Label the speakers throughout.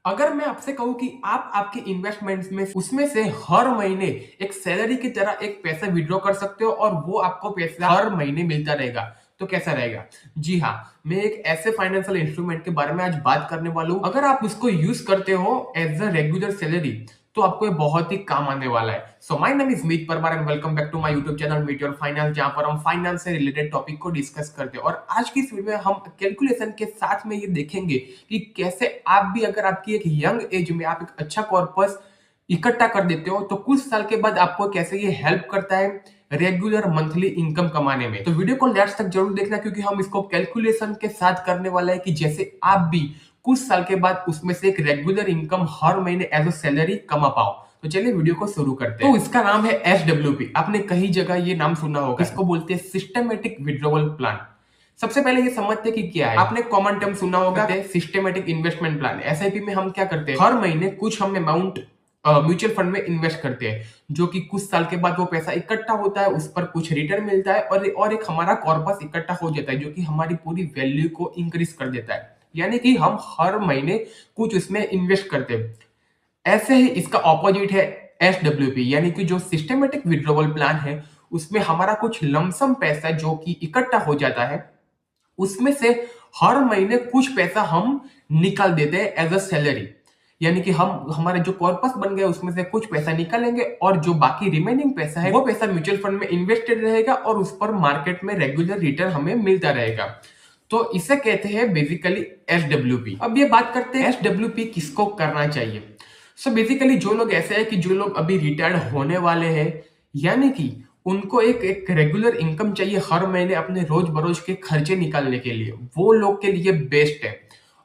Speaker 1: अगर मैं आपसे कहूँ कि आप आपके इन्वेस्टमेंट्स में उसमें से हर महीने एक सैलरी की तरह एक पैसा विड्रॉ कर सकते हो और वो आपको पैसा हर महीने मिलता रहेगा, तो कैसा रहेगा? जी हाँ, मैं एक ऐसे फाइनेंशियल इंस्ट्रूमेंट के बारे में आज बात करने वाला हूँ। अगर आप उसको यूज करते हो एज अ रेगुलर सैलरी, तो आपको ये बहुत ही काम आने वाला है। So my name is Meet Parmar and welcome back to my YouTube channel Meet Your Finance, जहां पर हम फाइनेंस से रिलेटेड टॉपिक को डिस्कस करते हैं। और आज की इस वीडियो में हम कैलकुलेशन के साथ में ये देखेंगे कि कैसे आप भी, अगर आपकी एक यंग एज में आप एक अच्छा कॉर्पस इकट्ठा कर देते हो, तो कुछ साल के बाद आपको कैसे ये हेल्प करता है रेगुलर मंथली इनकम कमाने में। तो वीडियो को लास्ट तक जरूर देखना, क्योंकि हम इसको कैलकुलेशन के साथ करने वाला है कि जैसे आप भी कुछ साल के बाद उसमें से एक रेगुलर इनकम हर महीने एज अ सैलरी कमा पाओ। तो चलिए वीडियो को शुरू करते हैं। तो इसका नाम है एसडब्ल्यूपी। आपने कई जगह ये नाम सुना होगा। इसको बोलते हैं सिस्टमेटिक विड्रॉवल प्लान। सबसे पहले ये समझते कि क्या है। आपने कॉमन टर्म सुना होगा सिस्टमेटिक इन्वेस्टमेंट प्लान। एसआईपी में हम क्या करते हैं, हर महीने कुछ हम अमाउंट म्यूचुअल फंड में इन्वेस्ट करते हैं, जो कि कुछ साल के बाद वो पैसा इकट्ठा होता है, उस पर कुछ रिटर्न मिलता है और एक हमारा कॉर्पस इकट्ठा हो जाता है, जो कि हमारी पूरी वैल्यू को इंक्रीज कर देता है। यानी कि हम हर महीने कुछ उसमें इन्वेस्ट करते हैं। ऐसे ही इसका ऑपोजिट है एसडब्ल्यूपी, यानी कि जो सिस्टमेटिक विड्रॉवल प्लान है, उसमें हमारा कुछ लमसम पैसा जो कि इकट्ठा हो जाता है, उसमें से हर महीने कुछ पैसा हम निकाल देते हैं एज अ सैलरी। यानी कि हम हमारे जो कॉर्पस बन गया उसमें से कुछ पैसा निकालेंगे और जो बाकी रिमेनिंग पैसा है वो पैसा म्यूचुअल फंड में इन्वेस्टेड रहेगा और उस पर मार्केट में रेगुलर रिटर्न हमें मिलता रहेगा। तो इसे कहते हैं बेसिकली एसडब्ल्यूपी। अब ये बात करते हैं एसडब्ल्यूपी किसको करना चाहिए। सो बेसिकली जो लोग ऐसे हैं कि जो लोग अभी रिटायर्ड होने वाले हैं, यानी कि उनको एक रेगुलर इनकम चाहिए हर महीने अपने रोज बरोज के खर्चे निकालने के लिए, वो लोग के लिए बेस्ट है।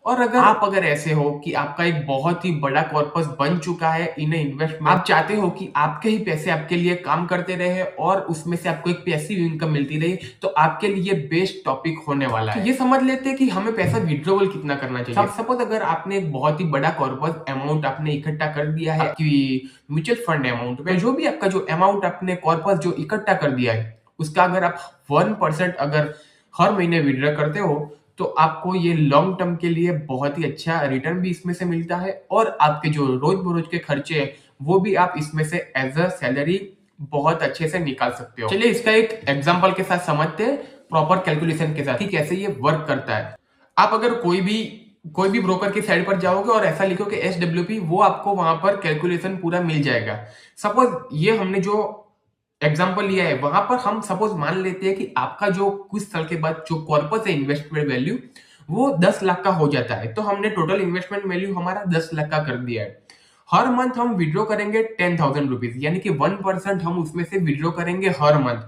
Speaker 1: और अगर ऐसे हो कि आपका एक बहुत ही बड़ा कॉर्पस बन चुका है इन इन्वेस्टमेंट, आप चाहते हो कि आपके ही पैसे आपके लिए काम करते रहे और उसमें से आपको एक पैसिव इनकम मिलती रही, तो आपके लिए बेस्ट टॉपिक होने वाला है। तो ये समझ लेते हैं कि हमें पैसा विड्रॉवल कितना करना चाहिए। सपोज अगर आपने एक बहुत ही बड़ा कॉर्पस अमाउंट आपने इकट्ठा कर दिया है कि म्यूचुअल फंड अमाउंट में, जो भी आपका जो अमाउंट आपने कॉर्पस जो इकट्ठा कर दिया है, उसका अगर आप 1% अगर हर महीने विड्रॉ करते हो, तो आपको ये लॉन्ग टर्म के लिए बहुत ही अच्छा रिटर्न भी इसमें से मिलता है और आपके जो रोज बरोज के खर्चे हैं वो भी आप इसमें से एज अ सैलरी बहुत अच्छे से निकाल सकते हो। चलिए इसका एक एग्जांपल के साथ समझते हैं, प्रॉपर कैलकुलेशन के साथ कि कैसे ये वर्क करता है। आप अगर कोई भी ब्रोकर की साइड पर जाओगे और ऐसा लिखो कि एसडब्ल्यूपी, वो आपको वहां पर कैलकुलेशन पूरा मिल जाएगा। सपोज ये हमने जो एग्जाम्पल लिया है, वहां पर हम सपोज मान लेते हैं कि आपका जो कुछ साल के बाद जो कॉर्पस है इन्वेस्टमेंट वैल्यू, वो 10 लाख का हो जाता है। तो हमने टोटल इन्वेस्टमेंट वैल्यू हमारा 10 लाख का कर दिया है। हर मंथ हम विड्रॉ करेंगे 10,000 रुपीज, यानी कि 1% हम उसमें से विड्रॉ करेंगे हर मंथ।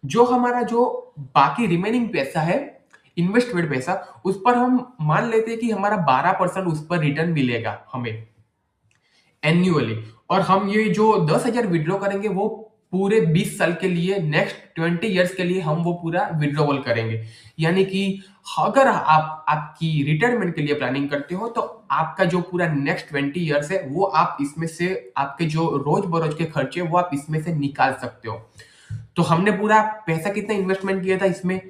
Speaker 1: जो हमारा जो बाकी रिमेनिंग पैसा है, इन्वेस्टमेंट पैसा, उस पर हम मान लेते हैं कि हमारा 12% उस पर रिटर्न मिलेगा हमें एन्युअली। और हम ये जो 10,000 विड्रॉ करेंगे वो पूरे 20 साल के लिए, नेक्स्ट 20 इयर्स के लिए हम वो पूरा विड्रॉवल करेंगे। यानी कि अगर आप आपकी रिटायरमेंट के लिए प्लानिंग करते हो, तो आपका जो पूरा नेक्स्ट 20 इयर्स है वो आप इसमें से आपके जो रोज बरोज के खर्चे वो आप इसमें से निकाल सकते हो। तो हमने पूरा पैसा कितना इन्वेस्टमेंट किया था इसमें,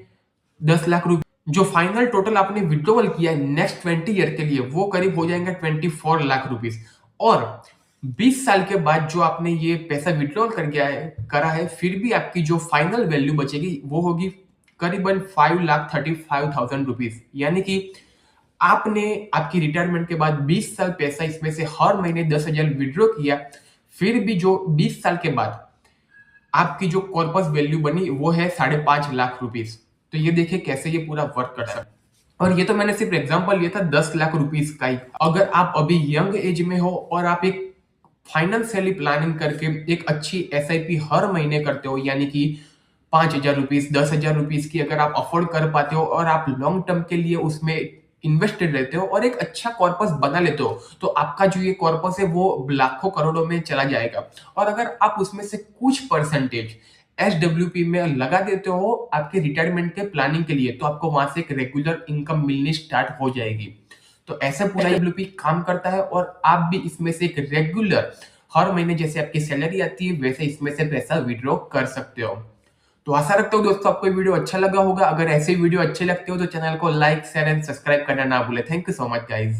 Speaker 1: 10 लाख रुपए। जो फाइनल टोटल आपने विड्रॉवल किया है नेक्स्ट 20 ईयर के लिए, वो करीब हो जाएंगे 24 लाख रुपीस। और 20 साल के बाद जो आपने ये पैसा विड्रॉल कर गया है करा है, फिर भी आपकी जो फाइनल वैल्यू बचेगी वो होगी करीबन 5,35,000 रुपीज। यानी कि आपने आपकी रिटायरमेंट के बाद 20 साल पैसा इसमें से हर महीने 10,000 विड्रॉ किया, फिर भी जो 20 साल के बाद आपकी जो कॉर्पस वैल्यू बनी वो है 5.5 लाख रुपीस। तो ये देखिए कैसे ये पूरा वर्क करता है। और ये तो मैंने सिर्फ एग्जांपल लिया था 10 लाख रुपीस का ही। अगर आप अभी यंग एज में हो और आप एक फाइनेंशियली प्लानिंग करके एक अच्छी एसआईपी हर महीने करते हो, यानी कि 5,000 रुपीस, 10,000 रुपीस की अगर आप अफोर्ड कर पाते हो और आप लॉन्ग टर्म के लिए उसमें इन्वेस्टेड रहते हो और एक अच्छा कॉर्पस बना लेते हो, तो आपका जो ये कॉर्पस है वो लाखों करोड़ों में चला जाएगा। और अगर आप उसमें से कुछ परसेंटेज एसडब्ल्यूपी में लगा देते हो आपके रिटायरमेंट के प्लानिंग के लिए, तो आपको वहां से एक रेगुलर इनकम मिलनी स्टार्ट हो जाएगी। तो ऐसे पूरा एसडब्ल्यूपी काम करता है और आप भी इसमें से एक रेगुलर हर महीने जैसे आपकी सैलरी आती है वैसे इसमें से पैसा विड्रॉ कर सकते हो। तो आशा रखता हूँ दोस्तों आपको वीडियो अच्छा लगा होगा। अगर ऐसे वीडियो अच्छे लगते हो तो चैनल को लाइक, शेयर एंड सब्सक्राइब करना ना भूले। Thank you so much guys.